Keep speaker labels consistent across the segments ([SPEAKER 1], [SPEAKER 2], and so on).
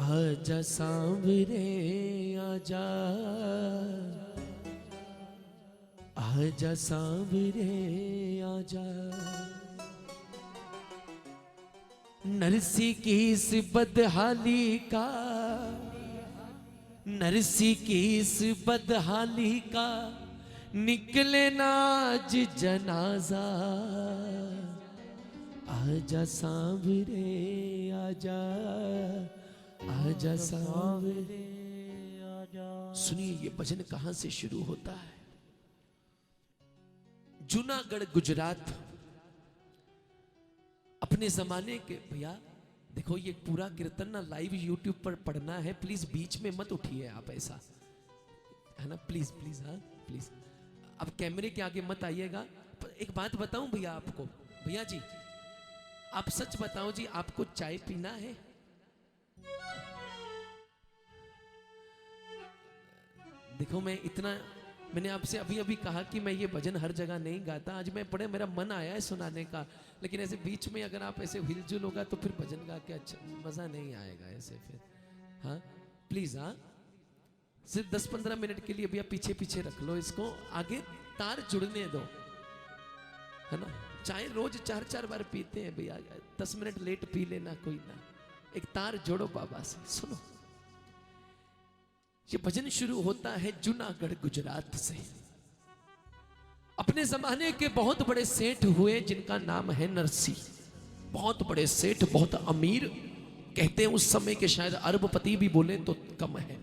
[SPEAKER 1] आजा सांवरे आजा, आजा सांवरे आजा, नरसी की इस बदहाली का, नरसी की इस बदहाली का निकले ना आज जनाजा। आजा सांवरे आजा, आजा सांवरे आजा। सुनिए ये भजन कहां से शुरू होता है। जूनागढ़ गुजरात, अपने जमाने के, भैया देखो ये पूरा कीर्तन ना लाइव यूट्यूब पर पढ़ना है, प्लीज बीच में मत उठिए आप, ऐसा है ना, प्लीज प्लीज, हाँ प्लीज। अब कैमरे के आगे मत आइएगा। एक बात बताऊं भैया आपको, भैया जी आप सच बताओ जी, आपको चाय पीना है? देखो मैंने आपसे अभी अभी कहा कि मैं ये भजन हर जगह नहीं गाता। आज मैं बड़े, मेरा मन आया है सुनाने का, लेकिन ऐसे बीच में अगर आप ऐसे हिलजुल होगा तो फिर भजन गा के अच्छा मजा नहीं आएगा ऐसे फिर। हाँ प्लीज, हाँ सिर्फ 10-15 मिनट के लिए भैया पीछे पीछे रख लो इसको, आगे तार जुड़ने दो, है ना। चाय रोज 4-4 बार पीते हैं भैया, 10 मिनट लेट पी लेना कोई ना, एक तार जोड़ो बाबा से। सुनो ये भजन शुरू होता है जूनागढ़ गुजरात से। अपने जमाने के बहुत बड़े सेठ हुए जिनका नाम है नरसी। बहुत बड़े सेठ, बहुत अमीर, कहते हैं उस समय के शायद अरबपति भी बोले तो कम है।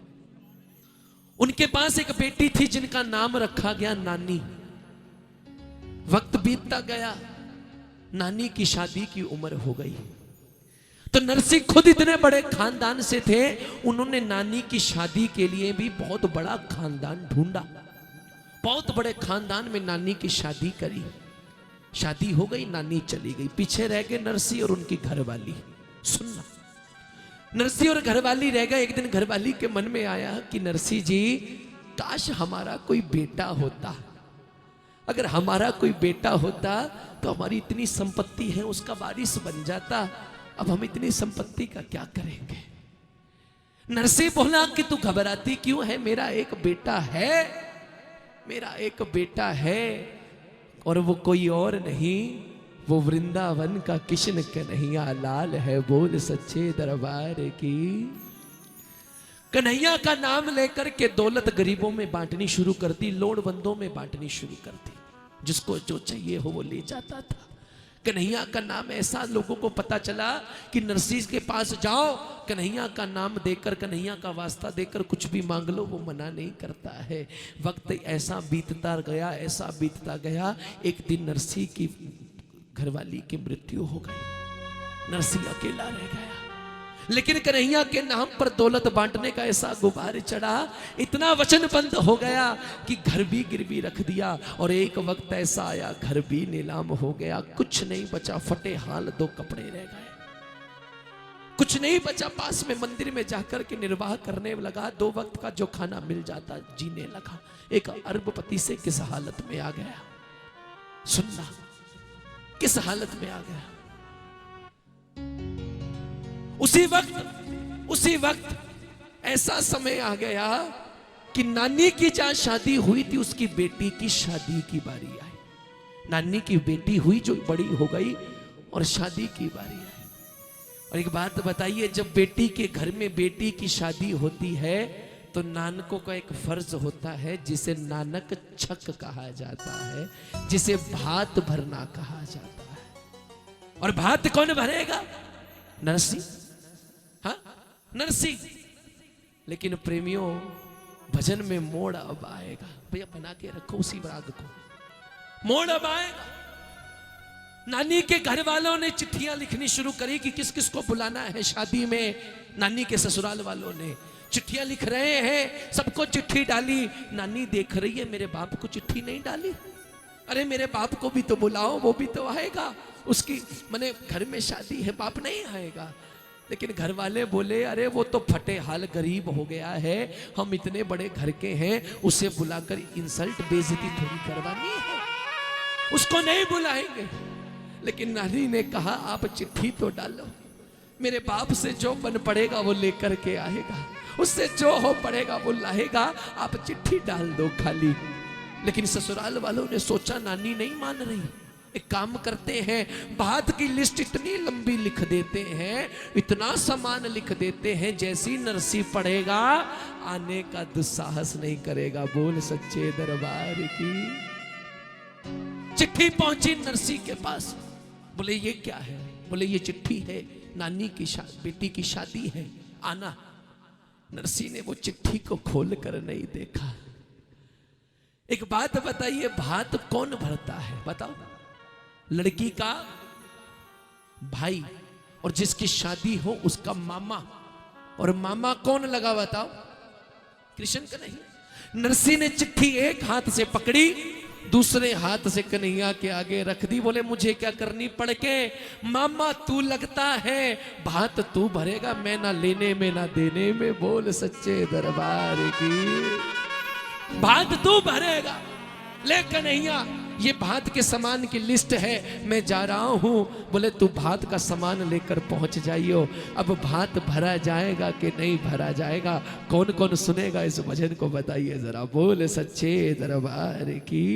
[SPEAKER 1] उनके पास एक बेटी थी जिनका नाम रखा गया नानी। वक्त बीतता गया, नानी की शादी की उम्र हो गई, तो नरसी खुद इतने बड़े खानदान से थे, उन्होंने नानी की शादी के लिए भी बहुत बड़ा खानदान ढूंढा। बहुत बड़े खानदान में नानी की शादी करी, शादी हो गई, नानी चली गई, पीछे रह गए नरसी और उनकी घरवाली। सुनना, नरसी और घरवाली रह गए। एक दिन घरवाली के मन में आया कि नरसी जी काश हमारा कोई बेटा होता, अगर हमारा कोई बेटा होता तो हमारी इतनी संपत्ति है उसका वारिस बन जाता, अब हम इतनी संपत्ति का क्या करेंगे। नरसी बोला कि तू घबराती क्यों है, मेरा एक बेटा है, मेरा एक बेटा है, और वो कोई और नहीं, वो वृंदावन का कृष्ण कन्हैया लाल है, बोल सच्चे दरबार की। कन्हैया का नाम लेकर के दौलत गरीबों में बांटनी शुरू करती, लोड़वंदों में बांटनी शुरू करती, जिसको जो चाहिए हो वो ले जाता था। कन्हैया का नाम ऐसा लोगों को पता चला कि नरसी के पास जाओ, कन्हैया का नाम देकर, कन्हैया का वास्ता देकर कुछ भी मांग लो, वो मना नहीं करता है। वक्त ऐसा बीतता गया, ऐसा बीतता गया, एक दिन नरसी की घरवाली की मृत्यु हो गई, नरसी अकेला रह गया। लेकिन कन्हैया के नाम पर दौलत बांटने का ऐसा गुबार चढ़ा, इतना वचनबद्ध हो गया कि घर भी गिरवी रख दिया। और एक वक्त ऐसा आया, घर भी नीलाम हो गया, कुछ नहीं बचा, फटे हाल 2 कपड़े रह गए, कुछ नहीं बचा। पास में मंदिर में जाकर के निर्वाह करने लगा, 2 वक्त का जो खाना मिल जाता जीने लगा। एक अरबपति से किस हालत में आ गया, सुनना किस हालत में आ गया। उसी वक्त ऐसा समय आ गया कि नानी की जहां शादी हुई थी उसकी बेटी की शादी की बारी आई। नानी की बेटी हुई जो बड़ी हो गई और शादी की बारी आई। और एक बात बताइए, जब बेटी के घर में बेटी की शादी होती है तो नानकों का एक फर्ज होता है जिसे नानक छक कहा जाता है, जिसे भात भरना कहा जाता है। और भात कौन भरेगा? नरसी, हाँ नरसी। लेकिन प्रेमियों भजन में मोड़ अब आएगा, भैया बना के रखो उसी राग को, मोड़ अब आएगा। नानी के घर वालों ने चिट्ठियां लिखनी शुरू करी कि किस किस को बुलाना है शादी में। नानी के ससुराल वालों ने चिट्ठियां लिख रहे हैं, सबको चिट्ठी डाली। नानी देख रही है, मेरे बाप को चिट्ठी नहीं डाली, अरे मेरे बाप को भी तो बुलाओ, वो भी तो आएगा, उसकी माने घर में शादी है, बाप नहीं आएगा। लेकिन घर वाले बोले, अरे वो तो फटे हाल गरीब हो गया है, हम इतने बड़े घर के हैं, उसे बुलाकर इंसल्ट बेइज्जती थोड़ी करवानी है, उसको नहीं बुलाएंगे। लेकिन नानी ने कहा आप चिट्ठी तो डालो, मेरे बाप से जो बन पड़ेगा वो लेकर के आएगा, उससे जो हो पड़ेगा वो लाएगा, आप चिट्ठी डाल दो खाली। लेकिन ससुराल वालों ने सोचा नानी नहीं मान रही, एक काम करते हैं, बात की लिस्ट इतनी लंबी लिख देते हैं, इतना सामान लिख देते हैं, जैसी नरसी पड़ेगा आने का दुस्साहस नहीं करेगा। बोल सच्चे दरबार की। चिट्ठी पहुंची नरसी के पास, बोले ये क्या है? बोले ये चिट्ठी है, नानी की बेटी की शादी है, आना। नरसी ने वो चिट्ठी को खोल कर नहीं देखा। एक बात बताइए, भात कौन भरता है बताओ? लड़की का भाई, और जिसकी शादी हो उसका मामा। और मामा कौन लगा बताओ? कृष्ण का नहीं। नरसी ने चिट्ठी एक हाथ से पकड़ी, दूसरे हाथ से कन्हैया के आगे रख दी। बोले मुझे क्या करनी पड़ के? मामा तू लगता है भात तू भरेगा, मैं ना लेने में ना देने में। बोल सच्चे दरबार की। भात तू भरेगा, ले कन्हैया ये भात के सामान की लिस्ट है, मैं जा रहा हूं। बोले तू भात का सामान लेकर पहुंच जाइयो। अब भात भरा जाएगा कि नहीं भरा जाएगा, कौन कौन सुनेगा इस भजन को बताइए जरा। बोल सच्चे दरबार की।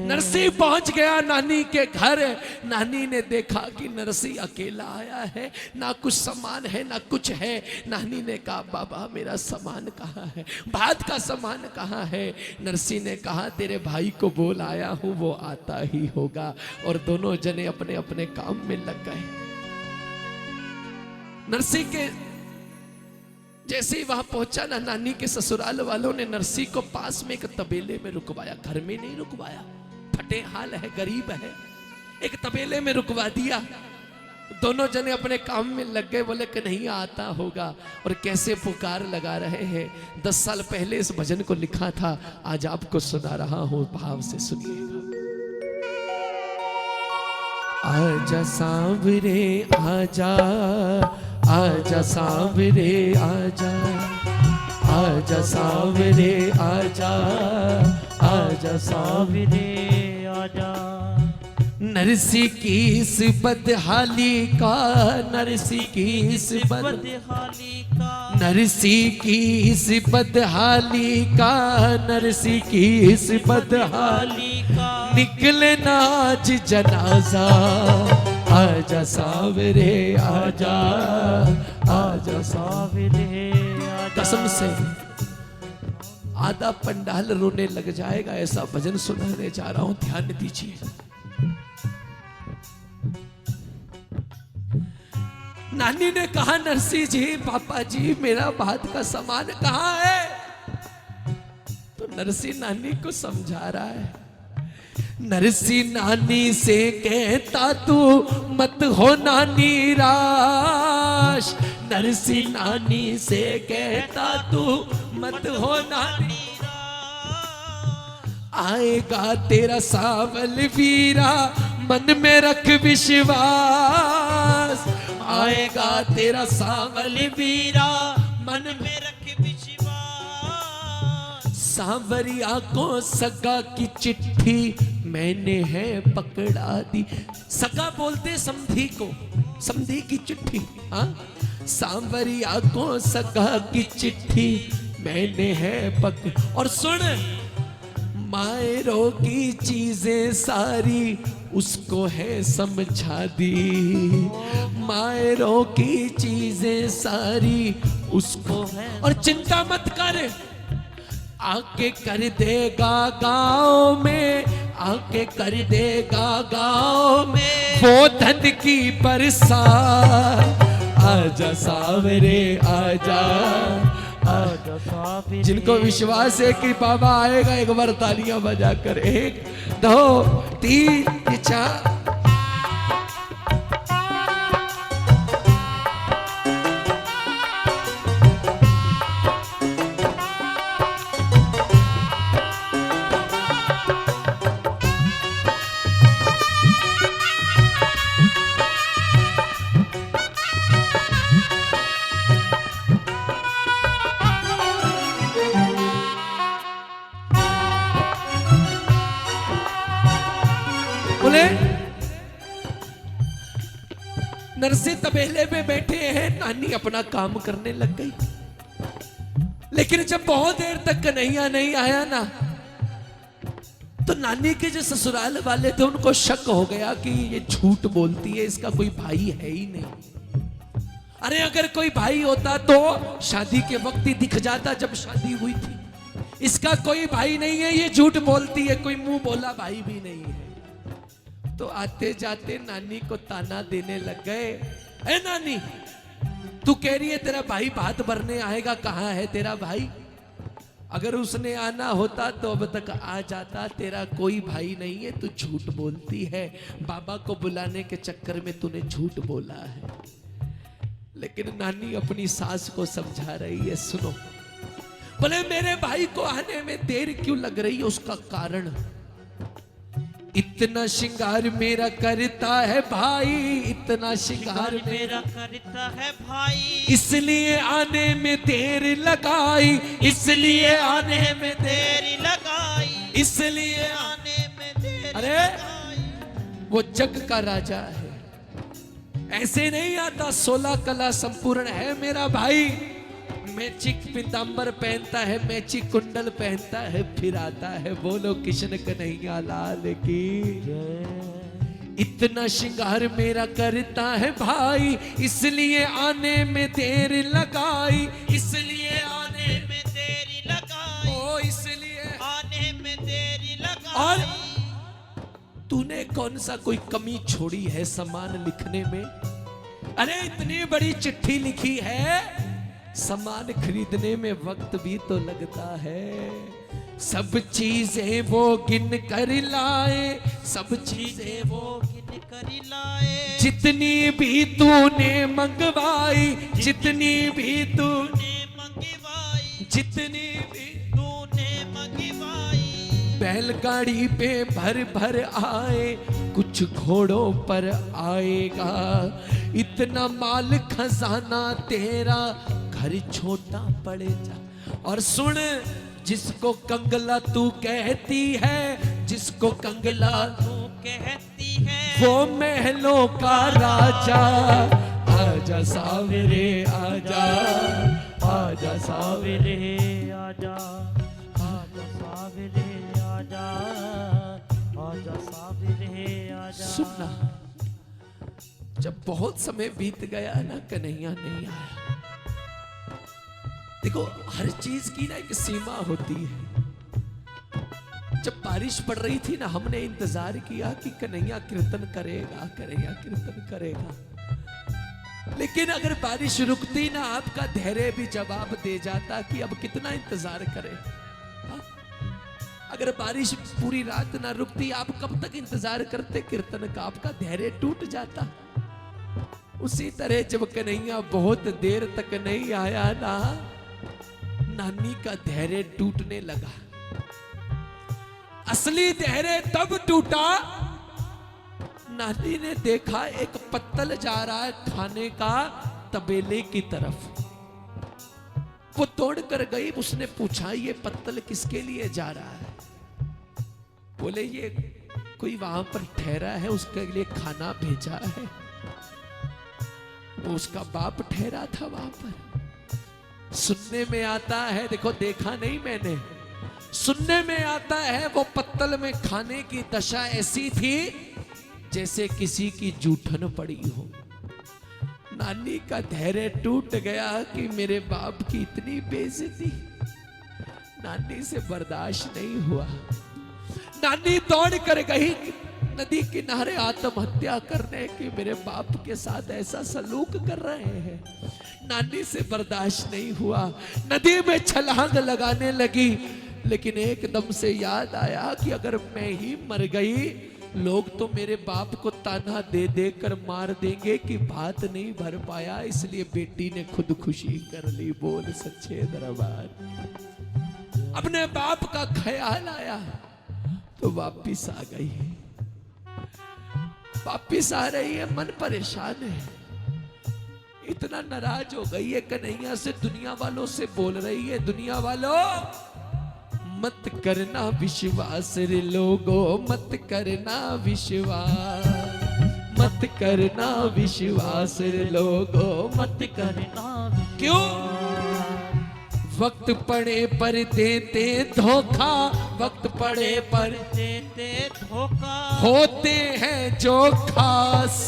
[SPEAKER 1] नरसी पहुंच गया नानी के घर। नानी ने देखा कि नरसी अकेला आया है, ना कुछ सामान है ना कुछ है। नानी ने कहा बाबा मेरा सामान कहाँ है, भात का सामान कहाँ है? नरसी ने कहा तेरे भाई को बोल आया हूं, वो आता ही होगा। और दोनों जने अपने अपने काम में लग गए। नरसी के जैसे ही वहां पहुंचा ना, नानी के ससुराल वालों ने नरसी को पास में एक तबेले में रुकवाया। घर में नहीं रुकवाया, फटे हाल है, गरीब है, एक तबेले में रुकवा दिया। दोनों जने अपने काम में लग गए। बोले कन्हैया आता होगा। और कैसे पुकार लगा रहे हैं। 10 साल पहले इस भजन को लिखा था, आज आपको सुना रहा हूं, भाव से सुनिएगा। आजा सांवरे आजा, आजा सांवरे आजा, आजा सांवरे आजा, आजा सांवरे आजा। नरसी की इस बदहाली का, नरसी की इस बदहाली का, नरसी की इस बदहाली का, नरसी की इस बदहाली का निकले ना आज जनाजा। आजा सांवरे आजा, आजा सांवरे आजा। कसम से आधा पंडाल रोने लग जाएगा, ऐसा भजन सुनाने जा रहा हूं, ध्यान दीजिए। नानी ने कहा नरसी जी, पापा जी मेरा भात का सामान कहाँ है? तो नरसी नानी को समझा रहा है। नरसी नानी से कहता तू मत हो नानी राश। नरसी नानी से कहता तू मत हो नानी राश। आएगा तेरा सावल वीरा, मन में रख विश्वास। आएगा तेरा सावल वीरा, मन में रख विश्वास। सांवरिया को सगा की चिट्ठी मैंने है पकड़ा दी। सगा बोलते समधी को, समधी की चिट्ठी। हाँ, सांवरिया को सगा की चिट्ठी मैंने है और सुन, मायरों की चीजें सारी उसको है समझा दी। मायरों की चीजें सारी उसको है। और चिंता मत कर, आके कर देगा गांव में, आके कर देगा गांव में वो धन की बरसात। आजा सांवरे आजा, जिनको विश्वास है कि बाबा आएगा, एक बार तालियां बजाकर 1 2 3 4। नरसी तबेले में बैठे हैं, नानी अपना काम करने लग गई। लेकिन जब बहुत देर तक कन्हैया नहीं आया ना, तो नानी के जो ससुराल वाले थे उनको शक हो गया कि ये झूठ बोलती है, इसका कोई भाई है ही नहीं। अरे अगर कोई भाई होता तो शादी के वक्त ही दिख जाता जब शादी हुई थी। इसका कोई भाई नहीं है, ये झूठ बोलती है, कोई मुंह बोला भाई भी नहीं है। तो आते जाते नानी को ताना देने लग गए, ए नानी, तू कह रही है तेरा भाई भात भरने आएगा, कहां है तेरा भाई? अगर उसने आना होता तो अब तक आ जाता, तेरा कोई भाई नहीं है, तू झूठ बोलती है। बाबा को बुलाने के चक्कर में तूने झूठ बोला है। लेकिन नानी अपनी सास को समझा रही है, सुनो, बोले मेरे भाई को आने में देर क्यों लग रही है, उसका कारण, इतना श्रृंगार मेरा करता है भाई, इतना श्रृंगार मेरा
[SPEAKER 2] करता है भाई,
[SPEAKER 1] इसलिए आने में देर लगाई, इसलिए आने में देर
[SPEAKER 2] लगाई,
[SPEAKER 1] इसलिए
[SPEAKER 2] आने में देर
[SPEAKER 1] अरे
[SPEAKER 2] लगाई।
[SPEAKER 1] वो जग का राजा है, ऐसे नहीं आता। 16 कला संपूर्ण है मेरा भाई, मैचिक पीतांबर पहनता है, मैचिक कुंडल पहनता है, फिर आता है। बोलो कृष्ण कन्हैया लाल की जय। इतना श्रृंगार मेरा करता है भाई, इसलिए आने में देर लगाई, इसलिए आने में देरी लगाई, ओ इसलिए
[SPEAKER 2] आने में देरी लगाई।
[SPEAKER 1] और तूने कौन सा कोई कमी छोड़ी है सामान लिखने में? अरे इतनी बड़ी चिट्ठी लिखी है, सामान खरीदने में वक्त भी तो लगता है। सब चीजें वो गिन कर लाए, सब चीजें वो
[SPEAKER 2] गिन कर लाए,
[SPEAKER 1] जितनी भी तूने मंगवाई, जितनी भी तूने
[SPEAKER 2] मंगवाई,
[SPEAKER 1] जितनी भी
[SPEAKER 2] तूने मंगवाई।
[SPEAKER 1] बैलगाड़ी पे भर भर आए, कुछ घोड़ों पर आएगा, इतना माल खजाना तेरा घर छोटा पड़े जा। और सुन, जिसको कंगला तू कहती है, जिसको कंगला
[SPEAKER 2] तू कहती है,
[SPEAKER 1] वो महलों का राजा। आजा सावरे आजा, आजा सावरे
[SPEAKER 2] आजा, आजा सावरे आजा, आजा सावरे आजा।
[SPEAKER 1] सुनना, जब बहुत समय बीत गया ना, कन्हैया नहीं आया। देखो, हर चीज की ना एक सीमा होती है। जब बारिश पड़ रही थी ना, हमने इंतजार किया कि कन्हैया कीर्तन करेगा, कन्हैया कीर्तन करेगा। लेकिन अगर बारिश रुकती ना, आपका धैर्य भी जवाब दे जाता कि अब कितना इंतजार करें। अगर बारिश पूरी रात ना रुकती, आप कब तक इंतजार करते कीर्तन का? आपका धैर्य टूट जाता। उसी तरह जब कन्हैया बहुत देर तक नहीं आया ना, नानी का धैर्य टूटने लगा। असली धैर्य तब टूटा, नानी ने देखा एक पत्तल जा रहा है खाने का तबेले की तरफ। वो दौड़ कर गई, उसने पूछा ये पत्तल किसके लिए जा रहा है? बोले ये कोई वहां पर ठहरा है, उसके लिए खाना भेजा है। वो उसका बाप ठहरा था वहां पर। सुनने में आता है, देखो देखा नहीं मैंने, सुनने में आता है वो पत्तल में खाने की दशा ऐसी थी जैसे किसी की जूठन पड़ी हो। नानी का धैर्य टूट गया कि मेरे बाप की इतनी बेइज्जती नानी से बर्दाश्त नहीं हुआ। नानी दौड़ कर गई नदी किनारे आत्महत्या करने की, मेरे बाप के साथ ऐसा सलूक कर रहे हैं। नानी से बर्दाश्त नहीं हुआ, नदी में छलांग लगाने लगी। लेकिन एकदम से याद आया कि अगर मैं ही मर गई, लोग तो मेरे बाप को ताना दे दे कर मार देंगे कि भात नहीं भर पाया, इसलिए बेटी ने खुदकुशी कर ली। बोल सच्चे दरबार। अपने बाप का ख्याल आया तो वापिस आ गई, वापिस आ रही है, मन परेशान है, इतना नाराज हो गई है कन्हैया से, दुनिया वालों से बोल रही है, दुनिया वालों मत करना विश्वास रे लोगो, मत करना विश्वास, मत करना विश्वास रे लोगो मत करना। क्यों? वक्त पड़े पर देते धोखा, वक्त पड़े पर
[SPEAKER 2] देते धोखा,
[SPEAKER 1] होते हैं जो खास।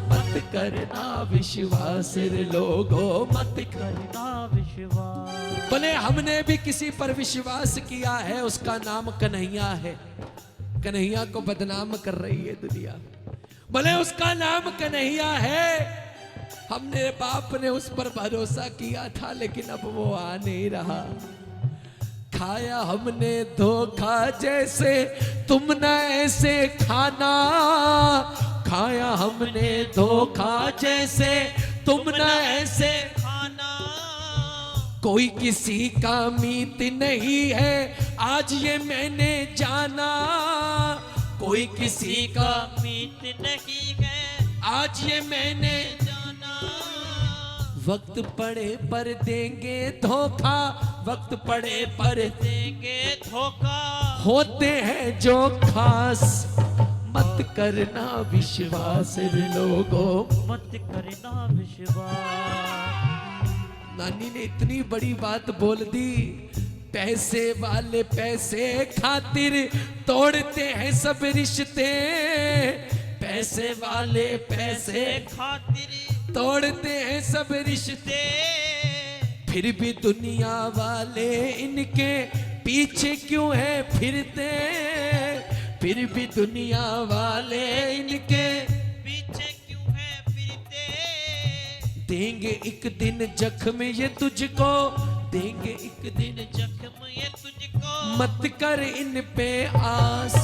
[SPEAKER 1] मत करना विश्वास रे लोगो मत
[SPEAKER 2] करना विश्वास।
[SPEAKER 1] बोले हमने भी किसी पर विश्वास किया है, उसका नाम कन्हैया है। कन्हैया को बदनाम कर रही है दुनिया। बोले उसका नाम कन्हैया है, हमने बाप ने उस पर भरोसा किया था, लेकिन अब वो आ नहीं रहा। खाया हमने धोखा जैसे तुम न ऐसे खाना, खाया हमने धोखा जैसे तुम न ऐसे
[SPEAKER 2] खाना।
[SPEAKER 1] कोई किसी का मीत नहीं है आज ये मैंने जाना, कोई किसी का
[SPEAKER 2] मीत नहीं है
[SPEAKER 1] आज ये मैंने
[SPEAKER 2] जाना।
[SPEAKER 1] वक्त पड़े पर देंगे धोखा, वक्त पड़े पर
[SPEAKER 2] देंगे धोखा,
[SPEAKER 1] होते हैं जो खास। मत करना विश्वास रे लोगो
[SPEAKER 2] मत करना विश्वास।
[SPEAKER 1] नानी ने इतनी बड़ी बात बोल दी। पैसे वाले पैसे खातिर तोड़ते हैं सब रिश्ते, पैसे वाले पैसे
[SPEAKER 2] खातिर
[SPEAKER 1] तोड़ते हैं सब रिश्ते। फिर भी दुनिया वाले इनके पीछे क्यों है फिरते, फिर भी दुनिया वाले इनके
[SPEAKER 2] पीछे क्यों है फिरते।
[SPEAKER 1] देंगे एक दिन जख्म ये तुझको, देंगे एक दिन
[SPEAKER 2] जख्म ये तुझको।
[SPEAKER 1] मत कर इन पे आस,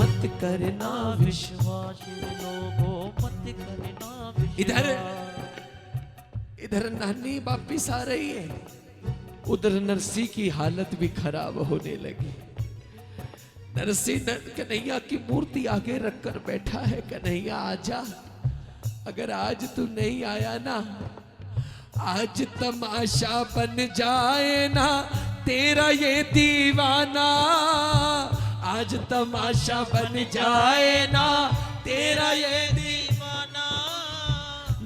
[SPEAKER 1] मत करना
[SPEAKER 2] विश्वास लोगों मत करना विश्वास।
[SPEAKER 1] इधर नानी वापिस आ रही है, उधर नरसी की हालत भी खराब होने लगी। नरसी कन्हैया की मूर्ति आगे रखकर बैठा है। कन्हैया आजा, अगर आज तू नहीं आया ना, आज तमाशा बन जाए ना तेरा ये दीवाना, आज तमाशा बन जाए ना तेरा ये
[SPEAKER 2] दीवाना।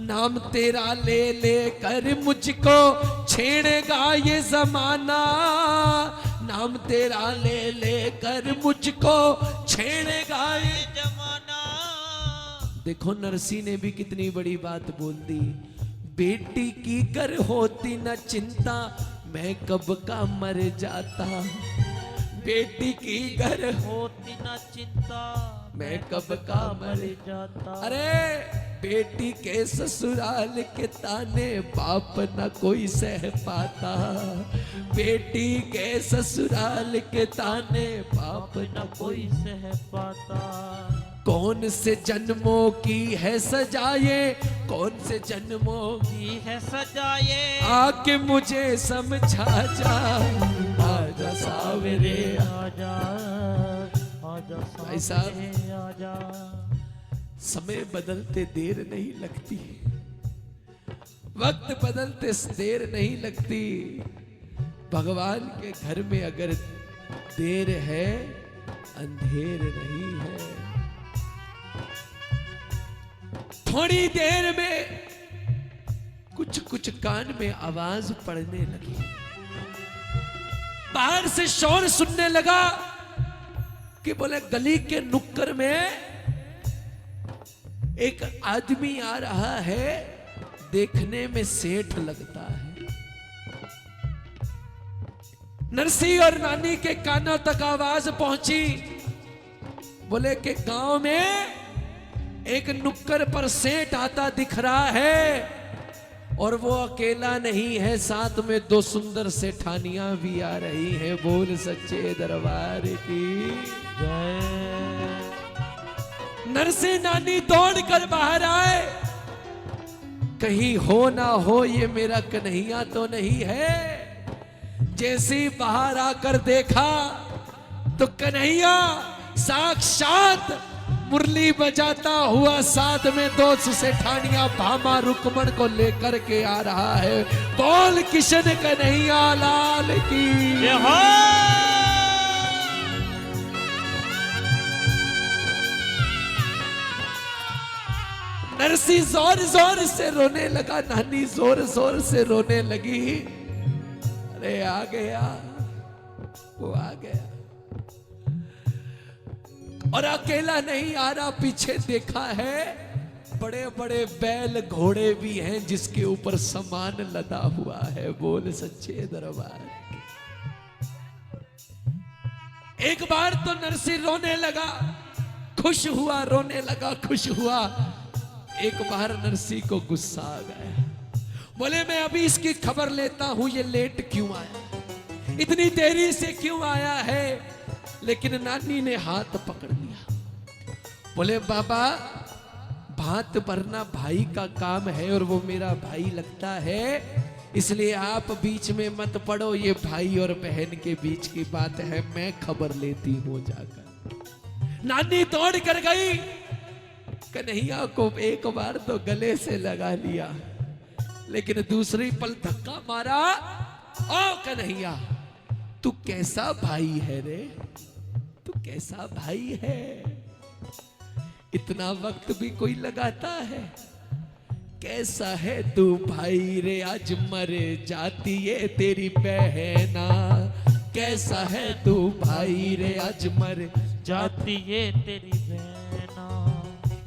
[SPEAKER 1] नाम तेरा ले ले कर मुझको छेड़ेगा ये जमाना, नाम तेरा ले ले कर मुझको छेड़ेगा ये
[SPEAKER 2] जमाना।
[SPEAKER 1] देखो नरसी ने भी कितनी बड़ी बात बोल दी। बेटी की कर होती न चिंता मैं कब का मर जाता, बेटी की घर
[SPEAKER 2] होती न चिंता
[SPEAKER 1] मैं कब का मर
[SPEAKER 2] जाता।
[SPEAKER 1] अरे बेटी के ससुराल के ताने बाप न कोई सह पाता, बेटी के ससुराल के ताने बाप न कोई
[SPEAKER 2] सह पाता।
[SPEAKER 1] कौन से जन्मों की है सजाए, कौन से जन्मों
[SPEAKER 2] की है सजाए,
[SPEAKER 1] आके मुझे समझा जा। आजा सावरे
[SPEAKER 2] आजा आजा
[SPEAKER 1] भाई साहब,
[SPEAKER 2] सावरे आजा।
[SPEAKER 1] समय बदलते देर नहीं लगती, वक्त बदलते देर नहीं लगती। भगवान के घर में अगर देर है अंधेर नहीं है। थोड़ी देर में कुछ कुछ कान में आवाज पड़ने लगी, बाहर से शोर सुनने लगा कि बोले गली के नुक्कड़ में एक आदमी आ रहा है, देखने में सेठ लगता है। नरसी और नानी के कानों तक आवाज पहुंची, बोले कि गांव में एक नुक्कड़ पर सेठ आता दिख रहा है, और वो अकेला नहीं है, साथ में दो सुंदर सेठानियां भी आ रही हैं। बोल सच्चे दरबार की
[SPEAKER 2] जय।
[SPEAKER 1] नरसी नानी दौड़कर बाहर आए, कहीं हो ना हो ये मेरा कन्हैया तो नहीं है। जैसे ही बाहर आकर देखा तो कन्हैया साक्षात मुरली बजाता हुआ साथ में दो सेठानियां भामा रुक्मण को लेकर के आ रहा है। बोल किशन कन्हैया लाल की
[SPEAKER 2] जय हो।
[SPEAKER 1] नरसी जोर जोर से रोने लगा, नानी जोर जोर से रोने लगी। अरे आ गया, वो आ गया। और अकेला नहीं आ रहा, पीछे देखा है बड़े बड़े बैल घोड़े भी हैं जिसके ऊपर सामान लदा हुआ है। बोल सच्चे दरबार। एक बार तो नरसी रोने लगा, खुश हुआ, रोने लगा, खुश हुआ। एक बार नरसी को गुस्सा आ गया, बोले मैं अभी इसकी खबर लेता हूं, ये लेट क्यों आया, इतनी देरी से क्यों आया है। लेकिन नानी ने हाथ पकड़ लिया, बोले बाबा भात भरना भाई का काम है और वो मेरा भाई लगता है, इसलिए आप बीच में मत पड़ो, ये भाई और बहन के बीच की बात है, मैं खबर लेती हूं जाकर। नानी दौड़ कर गई, कन्हैया को एक बार तो गले से लगा लिया, लेकिन दूसरी पल धक्का मारा। ओ कन्हैया तू कैसा भाई है रे, तू कैसा भाई है, इतना वक्त भी कोई लगाता है, कैसा है तू भाई रे, आज मर जाती है तेरी बहना, कैसा है तू भाई रे, आज मर
[SPEAKER 2] जाती है तेरी बहना।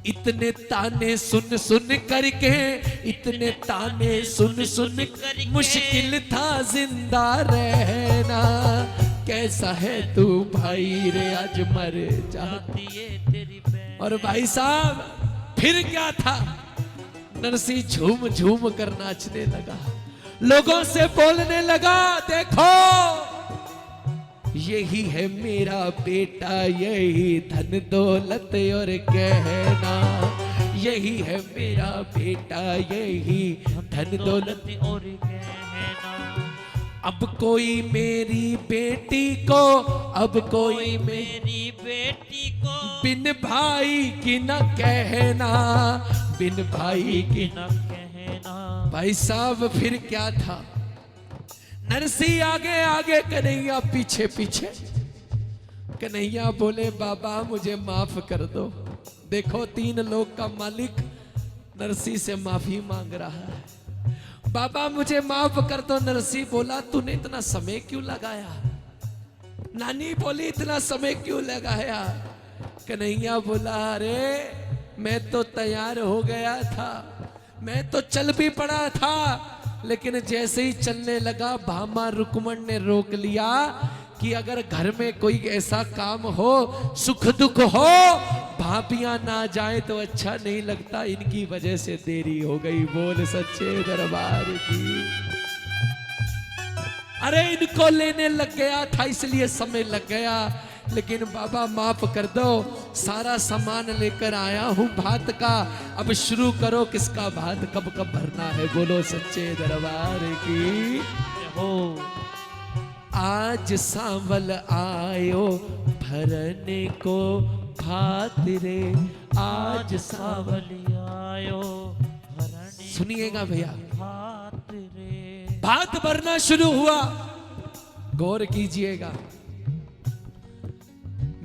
[SPEAKER 1] इतने ताने सुन सुन करके, इतने ताने सुन सुन करके मुश्किल था जिंदा रहना, कैसा है तू भाई रे, आज मर जाती
[SPEAKER 2] जाती है तेरी बहना।
[SPEAKER 1] और भाई साहब फिर क्या था, नरसी झूम झूम कर नाचने लगा, लोगों से बोलने लगा देखो यही है मेरा बेटा, यही धन दौलत और गहना, यही है मेरा बेटा, यही धन दौलत
[SPEAKER 2] और गहना।
[SPEAKER 1] अब कोई मेरी बेटी को, अब कोई
[SPEAKER 2] मेरी बेटी को
[SPEAKER 1] बिन भाई की न कहना, बिन भाई की
[SPEAKER 2] न कहना।
[SPEAKER 1] भाई साहब फिर क्या था, नरसी आगे आगे, कन्हैया पीछे पीछे। कन्हैया बोले बाबा मुझे माफ कर दो, देखो 3 लोग का मालिक नरसी से माफी मांग रहा है, बाबा मुझे माफ कर दो। नरसी बोला तूने इतना समय क्यों लगाया, नानी बोली इतना समय क्यों लगाया। कन्हैया बोला अरे मैं तो तैयार हो गया था, मैं तो चल भी पड़ा था, लेकिन जैसे ही चलने लगा भामा रुक्मण ने रोक लिया कि अगर घर में कोई ऐसा काम हो, सुख दुख हो, भाभियां ना जाए तो अच्छा नहीं लगता, इनकी वजह से देरी हो गई। बोल सच्चे दरबार की। अरे इनको लेने लग गया था इसलिए समय लग गया, लेकिन बाबा माफ कर दो, सारा सामान लेकर आया हूं भात का, अब शुरू करो किसका भात कब कब भरना है। बोलो सच्चे दरबार की।
[SPEAKER 2] हो
[SPEAKER 1] आज सांवल आयो भरने को भात रे, आज सांवल।
[SPEAKER 2] सावली आयो भरने
[SPEAKER 1] सुनिएगा भैया,
[SPEAKER 2] हाथ रे।
[SPEAKER 1] भात भरना शुरू हुआ, गौर कीजिएगा।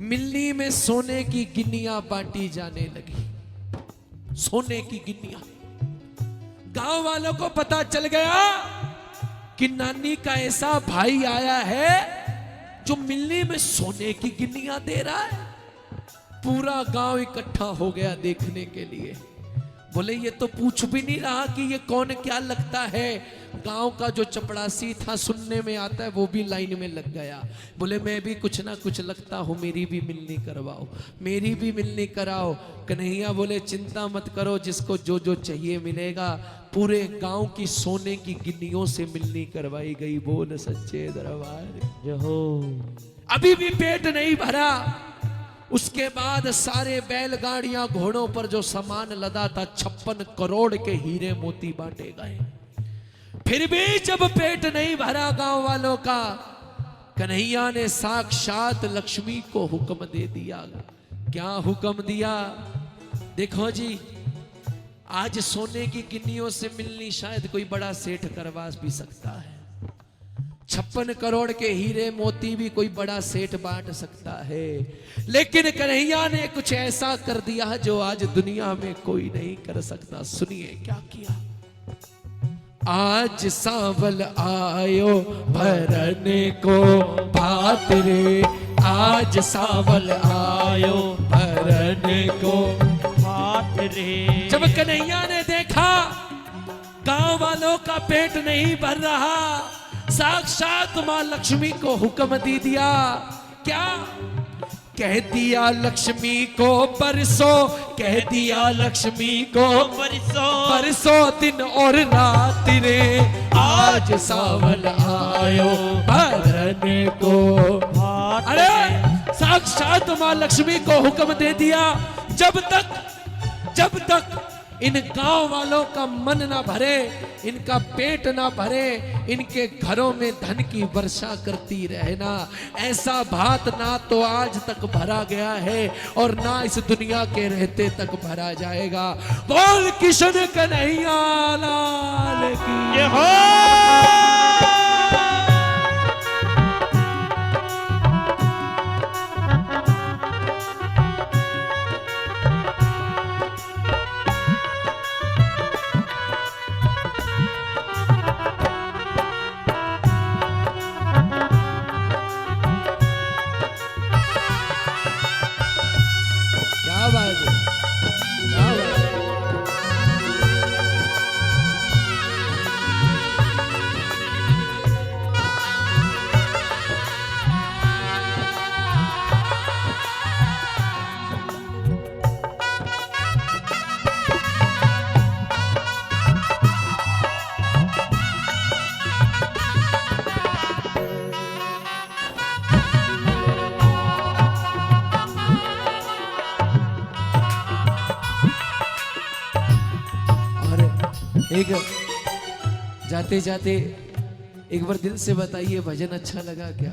[SPEAKER 1] मिलनी में सोने की गिन्नियां बांटी जाने लगी, सोने की गिन्नियां। गांव वालों को पता चल गया कि नानी का ऐसा भाई आया है जो मिलनी में सोने की गिन्नियां दे रहा है। पूरा गांव इकट्ठा हो गया देखने के लिए। बोले ये तो पूछ भी नहीं रहा कि ये कौन क्या लगता है। गांव का जो चपड़ासी था, सुनने में आता है, वो भी लाइन में लग गया। बोले मैं भी कुछ ना कुछ लगता हूँ, मेरी भी मिलनी करवाओ, मेरी भी मिलनी कराओ। कन्हैया बोले चिंता मत करो, जिसको जो जो चाहिए मिलेगा। पूरे गांव की सोने की गिन्नियों से मिलनी करवाई गई। बोल सच्चे दरबार।
[SPEAKER 2] जो हो
[SPEAKER 1] अभी भी पेट नहीं भरा। उसके बाद सारे बैलगाड़ियां घोड़ों पर जो सामान लदा था, 56 करोड़ के हीरे मोती बांटे गए। फिर भी जब पेट नहीं भरा गांव वालों का, कन्हैया ने साक्षात लक्ष्मी को हुक्म दे दिया। क्या हुक्म दिया? देखो जी, आज सोने की गिन्नियों से मिलनी शायद कोई बड़ा सेठ करवा भी सकता है। 56 करोड़ के हीरे मोती भी कोई बड़ा सेठ बांट सकता है, लेकिन कन्हैया ने कुछ ऐसा कर दिया जो आज दुनिया में कोई नहीं कर सकता। सुनिए क्या किया। आज सांवल आयो भरने को भात रे, आज सांवल आयो भरने को
[SPEAKER 2] भात रे।
[SPEAKER 1] जब कन्हैया ने देखा गांव वालों का पेट नहीं भर रहा, साक्षात मां लक्ष्मी को हुक्म दे दिया। क्या कह दिया लक्ष्मी को परसों, कह दिया लक्ष्मी को परसों दिन और रात रे, आज सांवल आयो भरने को
[SPEAKER 2] भात
[SPEAKER 1] अरे
[SPEAKER 2] रे।
[SPEAKER 1] साक्षात मां लक्ष्मी को हुक्म दे दिया। जब तक इन गांव वालों का मन ना भरे, इनका पेट ना भरे, इनके घरों में धन की वर्षा करती रहना। ऐसा भात ना तो आज तक भरा गया है और ना इस दुनिया के रहते तक भरा जाएगा। बोल किशन कन्हैया लाल की
[SPEAKER 2] ये हो।
[SPEAKER 1] क्या बात है, क्या बात है। एक जाते जाते एक बार दिल से बताइए, भजन अच्छा लगा क्या?